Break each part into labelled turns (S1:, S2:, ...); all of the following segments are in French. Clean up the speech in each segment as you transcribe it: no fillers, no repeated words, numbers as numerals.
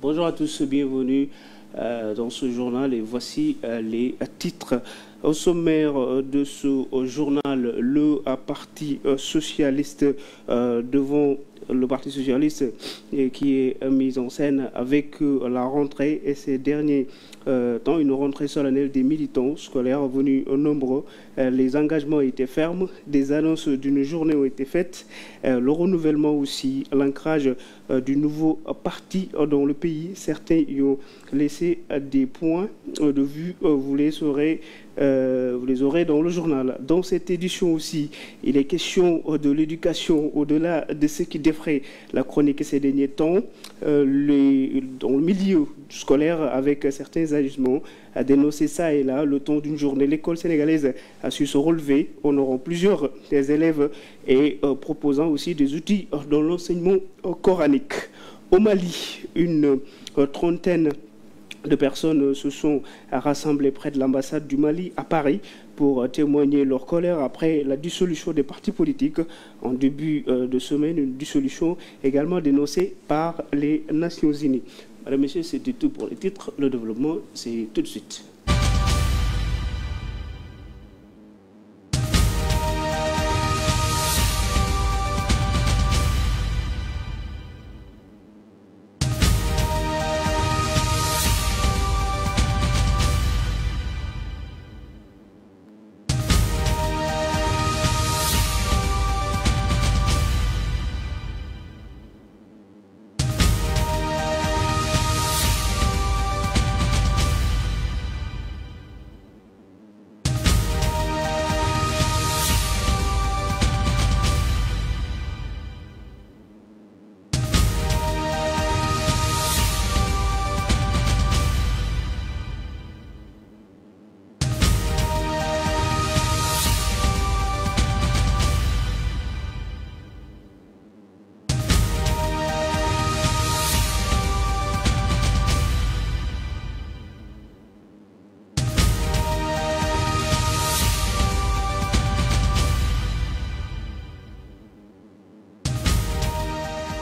S1: Bonjour à tous, bienvenue dans ce journal et voici les titres. Au sommaire de ce journal, le Parti socialiste devant le Parti socialiste qui est mis en scène avec la rentrée et ces derniers temps, une rentrée solennelle des militants scolaires venus nombreux. Les engagements étaient fermes, des annonces d'une journée ont été faites, le renouvellement aussi, l'ancrage du nouveau parti dans le pays. Certains y ont laissé des points de vue, vous les aurez dans le journal. Dans cette édition aussi, il est question de l'éducation au-delà de ce qui défraie la chronique ces derniers temps, dans le milieu scolaire avec certains agissements à dénoncer ça et là le temps d'une journée. L'école sénégalaise a su se relever, honorant plusieurs des élèves et proposant aussi des outils dans l'enseignement coranique. Au Mali, une trentaine de personnes se sont rassemblées près de l'ambassade du Mali à Paris pour témoigner leur colère après la dissolution des partis politiques en début de semaine, une dissolution également dénoncée par les Nations Unies. Madame, Messieurs, c'était tout pour les titres. Le développement, c'est tout de suite.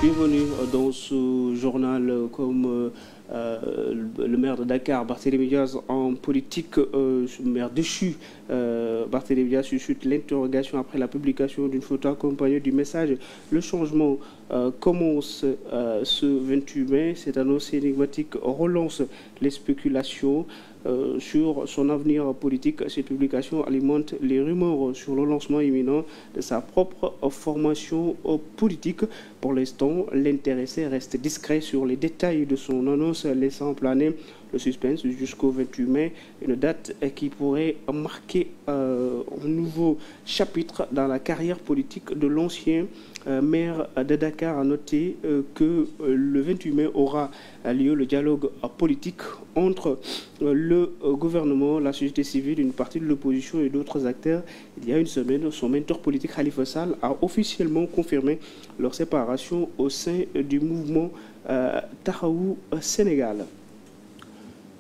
S1: Bienvenue dans ce journal. Comme le maire de Dakar, Barthélémy Diaz, en politique, maire déchu, Barthélémy Diaz suscite l'interrogation après la publication d'une photo accompagnée du message. Le changement commence ce 28 mai. Cette annonce énigmatique relance les spéculations sur son avenir politique. Cette publication alimente les rumeurs sur le lancement imminent de sa propre formation politique. Pour l'instant, l'intéressé reste discret sur les détails de son annonce, laissant planer le suspense jusqu'au 28 mai, une date qui pourrait marquer un nouveau chapitre dans la carrière politique de l'ancien maire de Dakar. A noté que le 28 mai aura lieu le dialogue politique entre le gouvernement, la société civile, une partie de l'opposition et d'autres acteurs. Il y a une semaine, son mentor politique Khalifa Sall a officiellement confirmé leur séparation au sein du mouvement Taxawu Sénégal.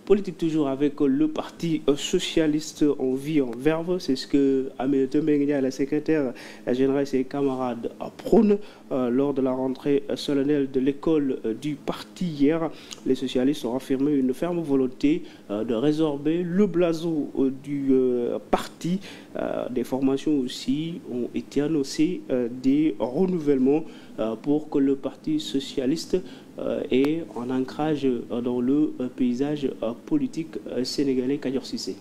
S1: Politique toujours avec le Parti socialiste en vie, en verve. C'est ce que Aminata Mbengue Ndiaye, la secrétaire générale et ses camarades prônent lors de la rentrée solennelle de l'école du parti hier. Les socialistes ont affirmé une ferme volonté de résorber le blason du parti. Des formations aussi ont été annoncées, des renouvellements pour que le Parti socialiste ait un ancrage dans le paysage politique sénégalais. Kadior Cissé.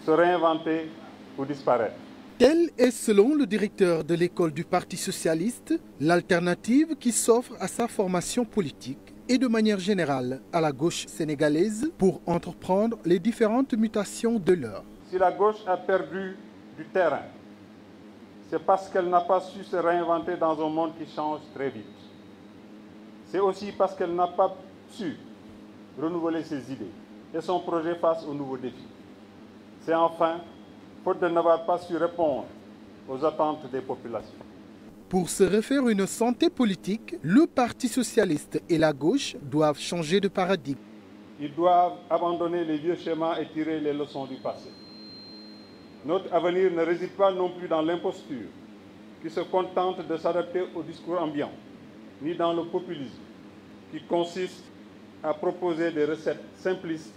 S2: Se réinventer ou disparaître.
S3: Telle est, selon le directeur de l'école du Parti socialiste, l'alternative qui s'offre à sa formation politique et de manière générale à la gauche sénégalaise pour entreprendre les différentes mutations de l'heure.
S2: Si la gauche a perdu du terrain, c'est parce qu'elle n'a pas su se réinventer dans un monde qui change très vite. C'est aussi parce qu'elle n'a pas su renouveler ses idées et son projet face aux nouveaux défis. C'est enfin, faute de n'avoir pas su répondre aux attentes des populations.
S3: Pour se refaire une santé politique, le Parti socialiste et la gauche doivent changer de paradigme.
S2: Ils doivent abandonner les vieux schémas et tirer les leçons du passé. Notre avenir ne réside pas non plus dans l'imposture, qui se contente de s'adapter au discours ambiant, ni dans le populisme, qui consiste à proposer des recettes simplistes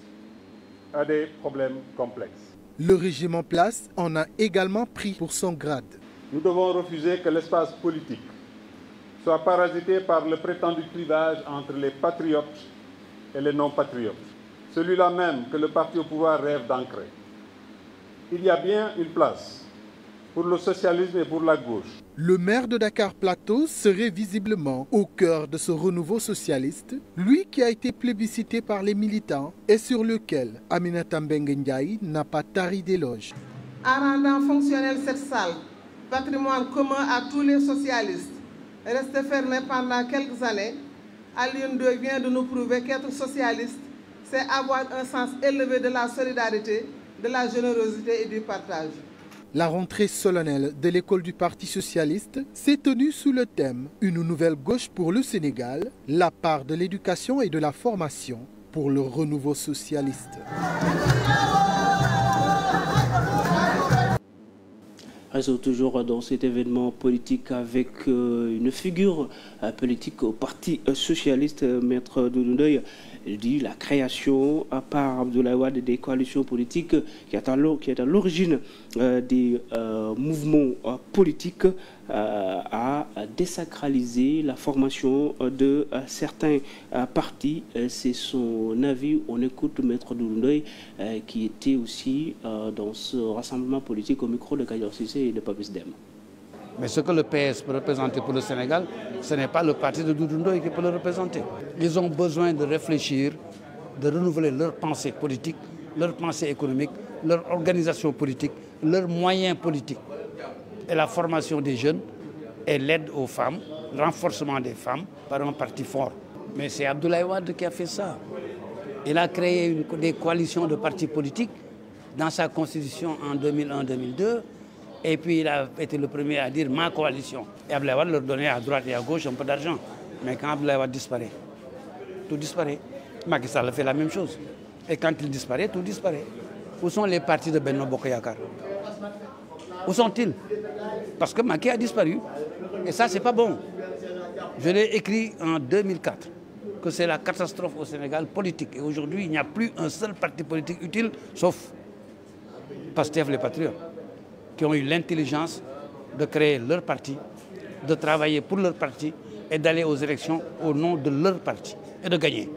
S2: à des problèmes complexes.
S3: Le régime en place en a également pris pour son grade.
S2: Nous devons refuser que l'espace politique soit parasité par le prétendu clivage entre les patriotes et les non-patriotes, celui-là même que le parti au pouvoir rêve d'ancrer. Il y a bien une place pour le socialisme et pour la gauche.
S3: Le maire de Dakar Plateau serait visiblement au cœur de ce renouveau socialiste, lui qui a été plébiscité par les militants et sur lequel Aminata Mbengue Ndiaye n'a pas tari d'éloges.
S4: En rendant fonctionnelle cette salle, patrimoine commun à tous les socialistes, resté fermé pendant quelques années, Alioune Ndoye vient de nous prouver qu'être socialiste, c'est avoir un sens élevé de la solidarité, de la générosité et du partage.
S3: La rentrée solennelle de l'école du Parti socialiste s'est tenue sous le thème « Une nouvelle gauche pour le Sénégal, la part de l'éducation et de la formation pour le renouveau socialiste ».
S1: Restons toujours dans cet événement politique avec une figure politique au Parti socialiste, Maître Doudou Ndoye. Il dit la création par Abdoulaye Wade des coalitions politiques qui est à l'origine des mouvements politiques a désacralisé la formation de certains partis. C'est son avis. On écoute Maître Doudou Ndoye qui était aussi dans ce rassemblement politique au micro de Kayor Cissé et de Papis Dème.
S5: Mais ce que le PS peut représenter pour le Sénégal, ce n'est pas le parti de Doudou Ndoye qui peut le représenter. Ils ont besoin de réfléchir, de renouveler leur pensée politique, leur pensée économique, leur organisation politique, leurs moyens politiques. Et la formation des jeunes et l'aide aux femmes, le renforcement des femmes par un parti fort. Mais c'est Abdoulaye Wade qui a fait ça. Il a créé des coalitions de partis politiques dans sa constitution en 2001-2002. Et puis il a été le premier à dire ma coalition. Et Abdoulaye Wade leur donnait à droite et à gauche un peu d'argent. Mais quand Abdoulaye Wade disparaît, tout disparaît. Macky Sall fait la même chose. Et quand il disparaît, tout disparaît. Où sont les partis de Benno Bokk Yakaar? Où sont-ils? Parce que Macky a disparu. Et ça, c'est pas bon. Je l'ai écrit en 2004, que c'est la catastrophe au Sénégal politique. Et aujourd'hui, il n'y a plus un seul parti politique utile, sauf Pastef les Patriotes, qui ont eu l'intelligence de créer leur parti, de travailler pour leur parti et d'aller aux élections au nom de leur parti et de gagner.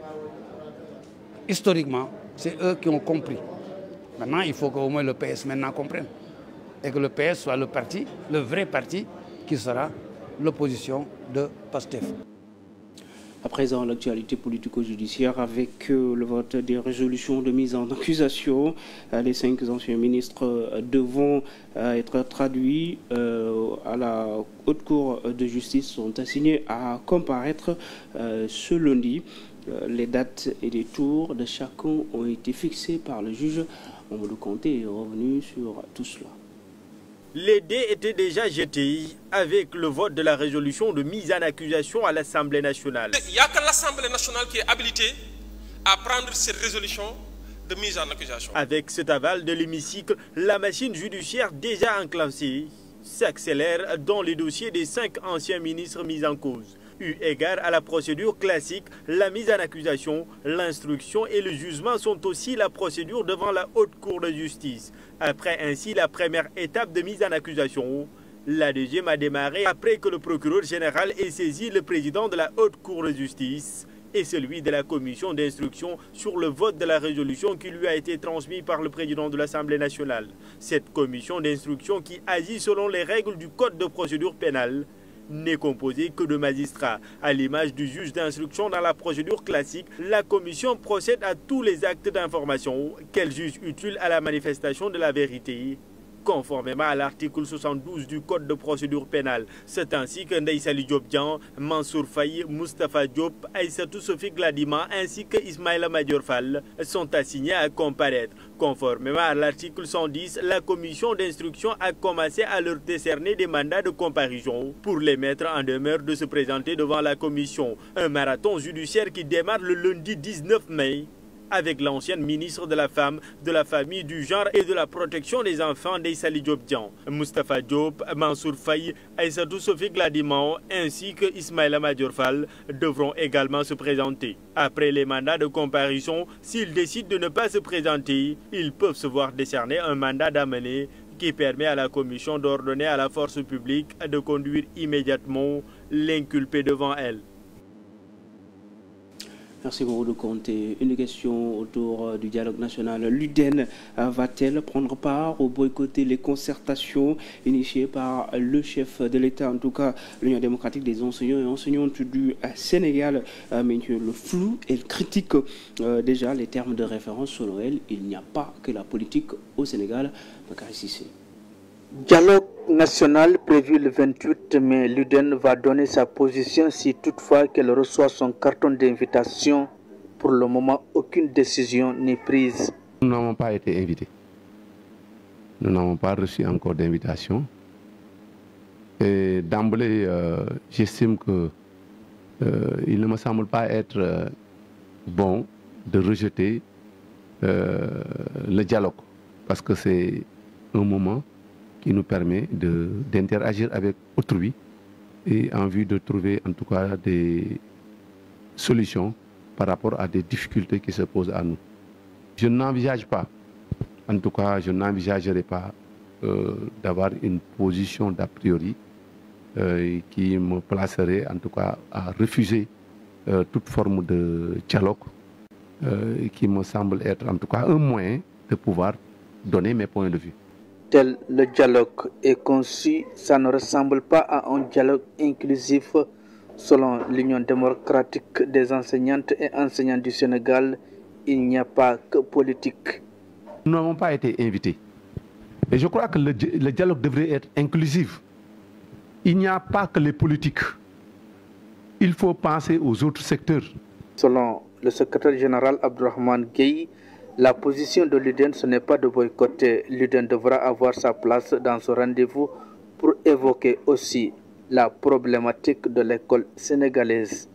S5: Historiquement, c'est eux qui ont compris. Maintenant, il faut qu'au moins le PS maintenant comprenne. Et que le PS soit le parti, le vrai parti, qui sera l'opposition de Pastef.
S1: À présent, l'actualité politico-judiciaire avec le vote des résolutions de mise en accusation. Les 5 anciens ministres devront être traduits à la Haute Cour de justice, sont assignés à comparaître ce lundi. Les dates et les tours de chacun ont été fixés par le juge. Mamadou Kanté est revenu sur tout cela.
S6: Les dés étaient déjà jetés avec le vote de la résolution de mise en accusation à l'Assemblée nationale.
S7: Il n'y a que l'Assemblée nationale qui est habilitée à prendre cette résolution de mise en accusation.
S6: Avec cet aval de l'hémicycle, la machine judiciaire déjà enclenchée s'accélère dans les dossiers des 5 anciens ministres mis en cause. Eu égard à la procédure classique, la mise en accusation, l'instruction et le jugement sont aussi la procédure devant la Haute Cour de justice. Après ainsi la première étape de mise en accusation, la deuxième a démarré après que le procureur général ait saisi le président de la Haute Cour de justice et celui de la commission d'instruction sur le vote de la résolution qui lui a été transmise par le président de l'Assemblée nationale. Cette commission d'instruction qui agit selon les règles du Code de procédure pénale n'est composée que de magistrats. À l'image du juge d'instruction dans la procédure classique, la commission procède à tous les actes d'information qu'elle juge utiles à la manifestation de la vérité, conformément à l'article 72 du Code de procédure pénale. C'est ainsi que Ndeye Saly Diop Dian, Mansour Faye, Moustapha Diop, Aïssatou Sophie Gladima ainsi que Ismaïla Madior Fall sont assignés à comparaître. Conformément à l'article 110, la commission d'instruction a commencé à leur décerner des mandats de comparution pour les mettre en demeure de se présenter devant la commission. Un marathon judiciaire qui démarre le lundi 19 mai avec l'ancienne ministre de la Femme, de la Famille, du Genre et de la Protection des Enfants Ndeye Diop Dian, Moustapha Diop, Mansour Faye, Aïssatou Sophie Gladimao ainsi que Ismaïla Madior Fall devront également se présenter. Après les mandats de comparution, s'ils décident de ne pas se présenter, ils peuvent se voir décerner un mandat d'amener qui permet à la commission d'ordonner à la force publique de conduire immédiatement l'inculpé devant elle.
S1: Merci beaucoup de compter. Une question autour du dialogue national. L'UDEN va-t-elle prendre part ou boycotter les concertations initiées par le chef de l'État, en tout cas l'Union démocratique des enseignants et enseignantes du Sénégal, maintient le flou et critique déjà les termes de référence selon elle. Il n'y a pas que la politique au Sénégal. Bakary Cissé.
S8: Dialogue national prévu le 28 mai, l'UDEN va donner sa position si toutefois qu'elle reçoit son carton d'invitation. Pour le moment, aucune décision n'est prise.
S9: Nous n'avons pas été invités. Nous n'avons pas reçu encore d'invitation. Et d'emblée, j'estime que il ne me semble pas être bon de rejeter le dialogue, parce que c'est un moment qui nous permet d'interagir avec autrui et en vue de trouver en tout cas des solutions par rapport à des difficultés qui se posent à nous. Je n'envisage pas, en tout cas je n'envisagerai pas d'avoir une position d'a priori qui me placerait en tout cas à refuser toute forme de dialogue qui me semble être en tout cas un moyen de pouvoir donner mes points de vue.
S8: Tel le dialogue est conçu, ça ne ressemble pas à un dialogue inclusif. Selon l'Union démocratique des enseignantes et enseignants du Sénégal, il n'y a pas que politique.
S9: Nous n'avons pas été invités. Et je crois que le dialogue devrait être inclusif. Il n'y a pas que les politiques. Il faut penser aux autres secteurs.
S8: Selon le secrétaire général Abdourahmane Gueye, la position de l'UDEN, ce n'est pas de boycotter. L'UDEN devra avoir sa place dans ce rendez-vous pour évoquer aussi la problématique de l'école sénégalaise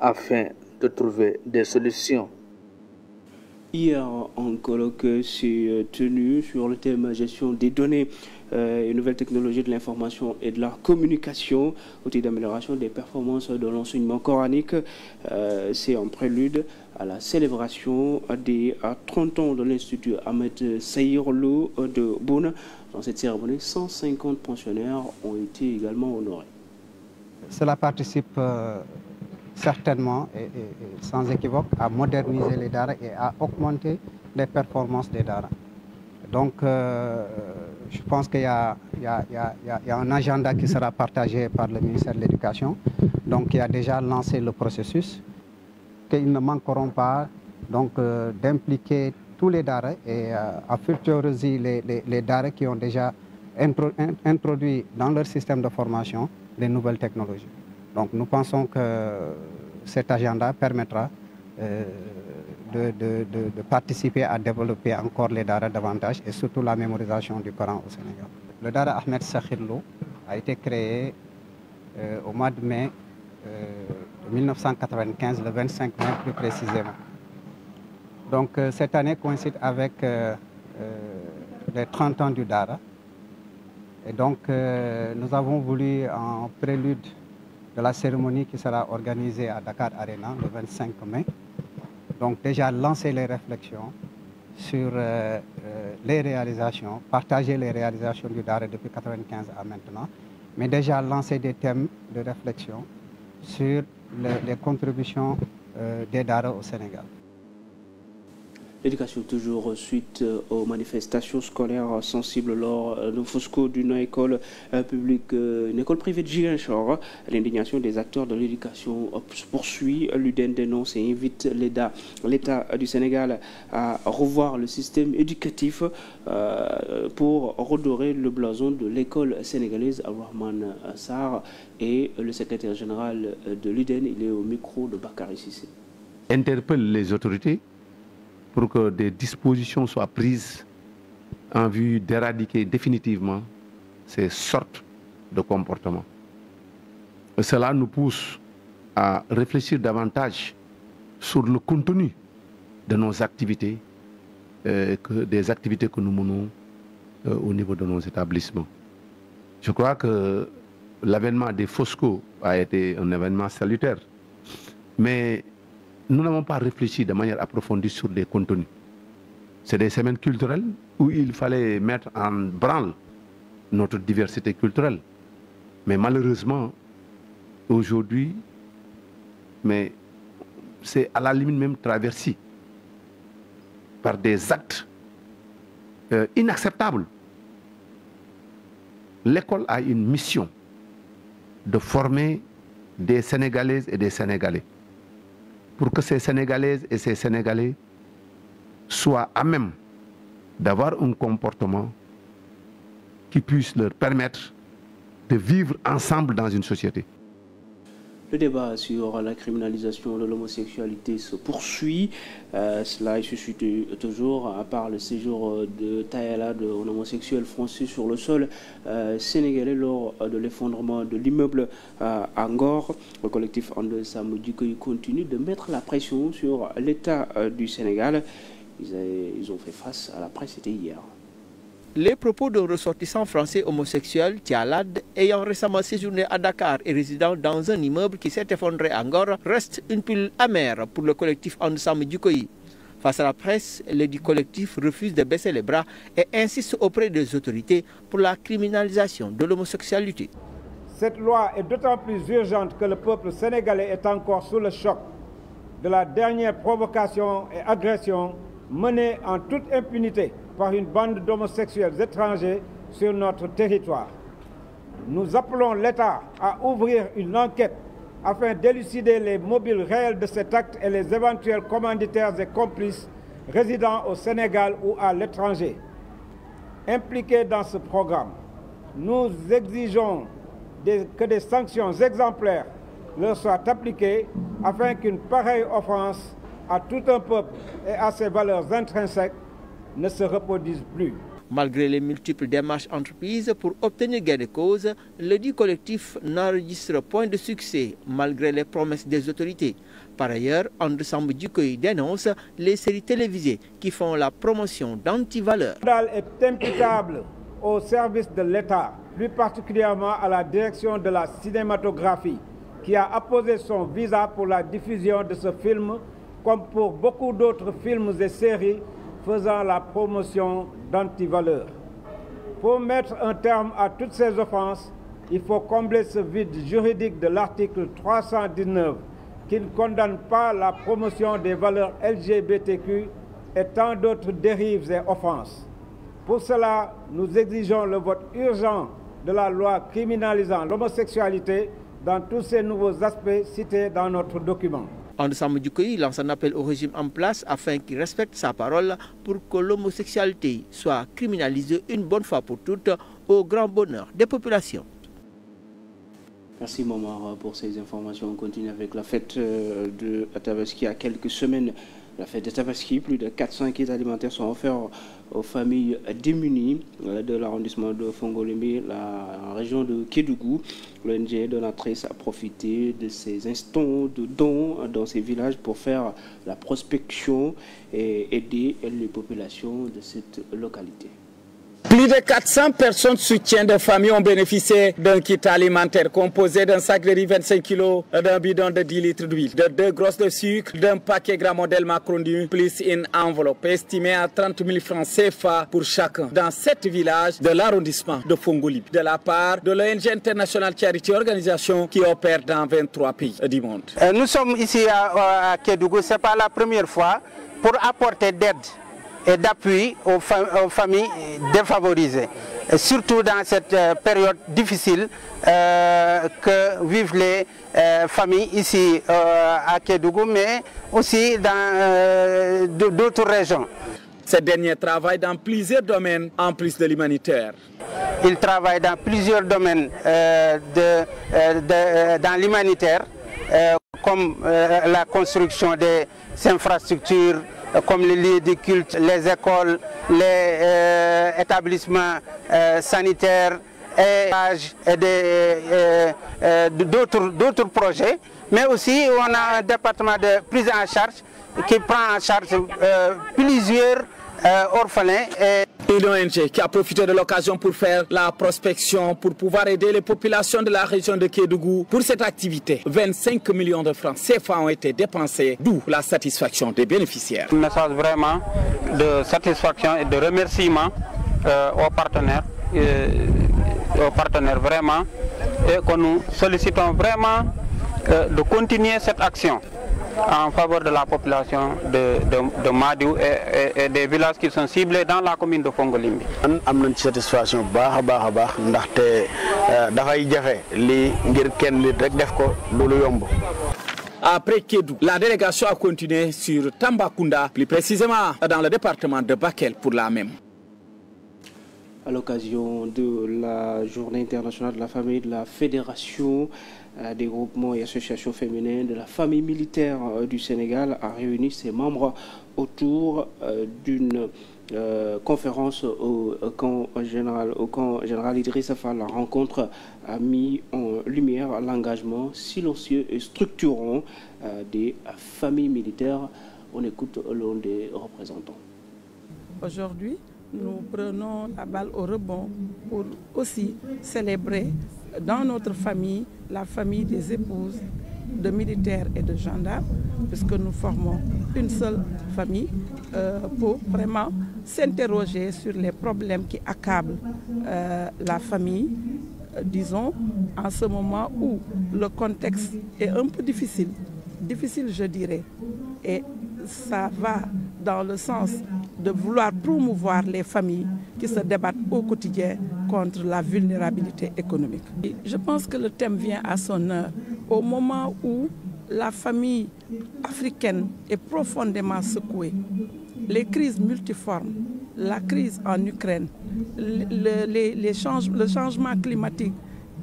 S8: afin de trouver des solutions.
S1: Hier, un colloque s'est tenu sur le thème gestion des données et nouvelles technologies de l'information et de la communication, outil d'amélioration des performances de l'enseignement coranique. C'est un prélude à la célébration des 30 ans de l'Institut Ahmed Saïr Lo de Boune. Dans cette cérémonie, 150 pensionnaires ont été également honorés.
S10: Cela participe certainement et sans équivoque à moderniser les daras et à augmenter les performances des daras. Donc je pense qu'il y a un agenda qui sera partagé par le ministère de l'Éducation, donc qui a déjà lancé le processus, qu'ils ne manqueront pas d'impliquer tous les daras et à fortiori les daras qui ont déjà introduit dans leur système de formation les nouvelles technologies. Donc nous pensons que cet agenda permettra de participer à développer encore les daras davantage et surtout la mémorisation du Coran au Sénégal. Le dara Ahmed Saïr Lo a été créé au mois de mai 1995, le 25 mai plus précisément. Donc cette année coïncide avec les 30 ans du dara. Et donc nous avons voulu, en prélude de la cérémonie qui sera organisée à Dakar Arena le 25 mai, donc déjà lancer les réflexions sur les réalisations, partager les réalisations du dara depuis 1995 à maintenant, mais déjà lancer des thèmes de réflexion sur les contributions des daras au Sénégal.
S1: L'éducation toujours suite aux manifestations scolaires sensibles lors de Fosco d'une école publique, une école privée de Ziguinchor. L'indignation des acteurs de l'éducation poursuit. L'UDEN dénonce et invite l'État du Sénégal à revoir le système éducatif pour redorer le blason de l'école sénégalaise. Abdourahmane Sarr est le secrétaire général de l'UDEN. Il est au micro de Bakary Cissé.
S9: Interpelle les autorités pour que des dispositions soient prises en vue d'éradiquer définitivement ces sortes de comportements. Et cela nous pousse à réfléchir davantage sur le contenu de nos activités, des activités que nous menons au niveau de nos établissements. Je crois que l'avènement des Fosco a été un événement salutaire, mais nous n'avons pas réfléchi de manière approfondie sur les contenus. C'est des semaines culturelles où il fallait mettre en branle notre diversité culturelle. Mais malheureusement, aujourd'hui, c'est à la limite même traversé par des actes inacceptables. L'école a une mission de former des Sénégalaises et des Sénégalais pour que ces Sénégalaises et ces Sénégalais soient à même d'avoir un comportement qui puisse leur permettre de vivre ensemble dans une société.
S1: Le débat sur la criminalisation de l'homosexualité se poursuit. Cela est suscité toujours, à part le séjour de Tayala, d'un homosexuel français sur le sol sénégalais lors de l'effondrement de l'immeuble à Ngor. Le collectif And Samm Jikko continue de mettre la pression sur l'État du Sénégal. Ils ont fait face à la presse, c'était hier.
S11: Les propos d'un ressortissant français homosexuel, Tialad, ayant récemment séjourné à Dakar et résidant dans un immeuble qui s'est effondré à Ngor, restent une pilule amère pour le collectif And Samm Jikko. Face à la presse, le dit collectif refuse de baisser les bras et insiste auprès des autorités pour la criminalisation de l'homosexualité.
S12: Cette loi est d'autant plus urgente que le peuple sénégalais est encore sous le choc de la dernière provocation et agression menée en toute impunité par une bande d'homosexuels étrangers sur notre territoire. Nous appelons l'État à ouvrir une enquête afin d'élucider les mobiles réels de cet acte et les éventuels commanditaires et complices résidant au Sénégal ou à l'étranger. Impliqués dans ce programme, nous exigeons que des sanctions exemplaires leur soient appliquées afin qu'une pareille offense à tout un peuple et à ses valeurs intrinsèques ne se reproduise plus.
S11: Malgré les multiples démarches entreprises pour obtenir gain de cause, le dit collectif n'enregistre point de succès malgré les promesses des autorités. Par ailleurs, And Samm Jikko dénonce les séries télévisées qui font la promotion d'antivaleurs.
S12: Le scandale est imputable au service de l'État, plus particulièrement à la direction de la cinématographie, qui a apposé son visa pour la diffusion de ce film, comme pour beaucoup d'autres films et séries faisant la promotion d'antivaleurs. Pour mettre un terme à toutes ces offenses, il faut combler ce vide juridique de l'article 319 qui ne condamne pas la promotion des valeurs LGBTQ et tant d'autres dérives et offenses. Pour cela, nous exigeons le vote urgent de la loi criminalisant l'homosexualité dans tous ces nouveaux aspects cités dans notre document.
S11: And Samm Jikko lance un appel au régime en place afin qu'il respecte sa parole pour que l'homosexualité soit criminalisée une bonne fois pour toutes au grand bonheur des populations.
S1: Merci Momar pour ces informations. On continue avec la fête de Tabaski. À quelques semaines, la fête de Tabaski, plus de 400 kits alimentaires sont offerts aux familles démunies de l'arrondissement de Fongolimbi, la région de Kédougou. L'ONG donatrice a profité de ces instants de dons dans ces villages pour faire la prospection et aider les populations de cette localité.
S13: Plus de 400 personnes soutiennent des familles ont bénéficié d'un kit alimentaire composé d'un sac de riz 25 kg, d'un bidon de 10 litres d'huile, de 2 grosses de sucre, d'un paquet gras modèle Macrondi, plus une enveloppe estimée à 30 000 francs CFA pour chacun dans 7 villages de l'arrondissement de Fongolimbi, de la part de l'ONG International Charity Organisation qui opère dans 23 pays du monde.
S14: Nous sommes ici à Kédougou, ce n'est pas la première fois, pour apporter d'aide et d'appui aux familles défavorisées, et surtout dans cette période difficile que vivent les familles ici à Kédougou, mais aussi dans d'autres régions.
S13: Ces derniers travaillent dans plusieurs domaines en plus de l'humanitaire.
S14: Ils travaillent dans plusieurs domaines dans l'humanitaire, comme la construction des infrastructures, comme les lieux de culte, les écoles, les établissements sanitaires et d'autres projets. Mais aussi, on a un département de prise en charge qui prend en charge plusieurs orphelins.
S13: Une ONG qui a profité de l'occasion pour faire la prospection, pour pouvoir aider les populations de la région de Kédougou. Pour cette activité, 25 millions de francs CFA ont été dépensés, d'où la satisfaction des bénéficiaires.
S14: Un message vraiment de satisfaction et de remerciement aux partenaires vraiment, et que nous sollicitons vraiment de continuer cette action en faveur de la population de Madiou et des villages qui sont ciblés dans la commune de Fongolimbi.
S15: Am nañ ci satisfaction baax a baax ndaxte dafay jafe lii ngir kenn nit rek def ko lu yomb.
S13: Après Kédougou, la délégation a continué sur Tambacounda, plus précisément dans le département de Bakel pour la même.
S1: À l'occasion de la Journée internationale de la famille de la Fédération des groupements et associations féminines de la famille militaire du Sénégal a réuni ses membres autour d'une conférence au camp général Idrissa Fall. La rencontre a mis en lumière l'engagement silencieux et structurant des familles militaires. On écoute l'un des représentants.
S16: Aujourd'hui, nous prenons la balle au rebond pour aussi célébrer dans notre famille, la famille des épouses de militaires et de gendarmes, puisque nous formons une seule famille, pour vraiment s'interroger sur les problèmes qui accablent la famille, disons, en ce moment où le contexte est un peu difficile je dirais, et ça va dans le sens de vouloir promouvoir les familles qui se débattent au quotidien contre la vulnérabilité économique. Et je pense que le thème vient à son heure, au moment où la famille africaine est profondément secouée. Les crises multiformes, la crise en Ukraine, le changement climatique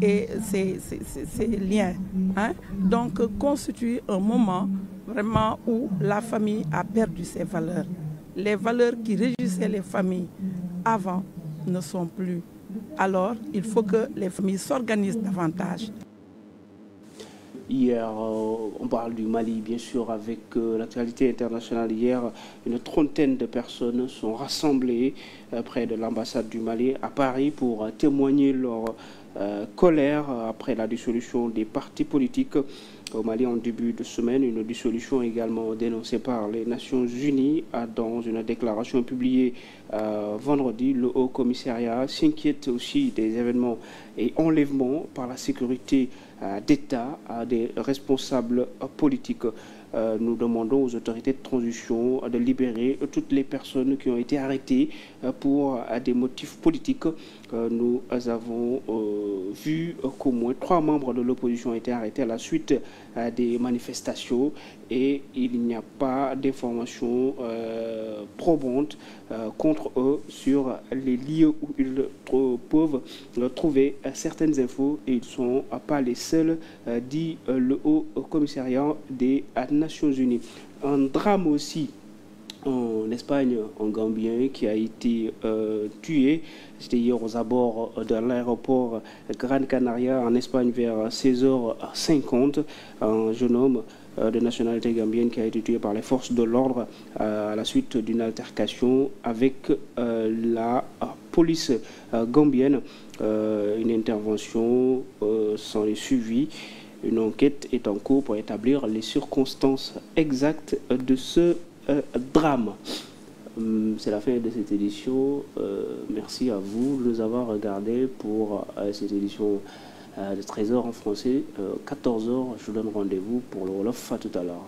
S16: et ses liens, donc constituent un moment vraiment où la famille a perdu ses valeurs. Les valeurs qui régissaient les familles avant ne sont plus. Alors, il faut que les familles s'organisent davantage.
S1: Hier, on parle du Mali, bien sûr, avec l'actualité internationale. Hier, une trentaine de personnes sont rassemblées près de l'ambassade du Mali à Paris pour témoigner leur colère après la dissolution des partis politiques au Mali en début de semaine. Une dissolution également dénoncée par les Nations Unies. Dans une déclaration publiée vendredi, le Haut Commissariat s'inquiète aussi des événements et enlèvements par la sécurité d'État à des responsables politiques. Nous demandons aux autorités de transition de libérer toutes les personnes qui ont été arrêtées pour des motifs politiques. Nous avons vu qu'au moins 3 membres de l'opposition ont été arrêtés à la suite des manifestations et il n'y a pas d'informations probantes contre eux sur les lieux où ils peuvent trouver certaines infos, et ils ne sont pas les seuls, dit le Haut Commissariat des Nations Unies. Un drame aussi en Espagne, un Gambien qui a été tué. C'était hier aux abords de l'aéroport Gran Canaria en Espagne vers 16h50. Un jeune homme de nationalité gambienne qui a été tué par les forces de l'ordre à la suite d'une altercation avec la police gambienne. Une intervention s'en est suivie. Une enquête est en cours pour établir les circonstances exactes de ce drame. C'est la fin de cette édition. Merci à vous de nous avoir regardés pour cette édition de 13h en français. 14h, je vous donne rendez-vous pour le Wolof à tout à l'heure.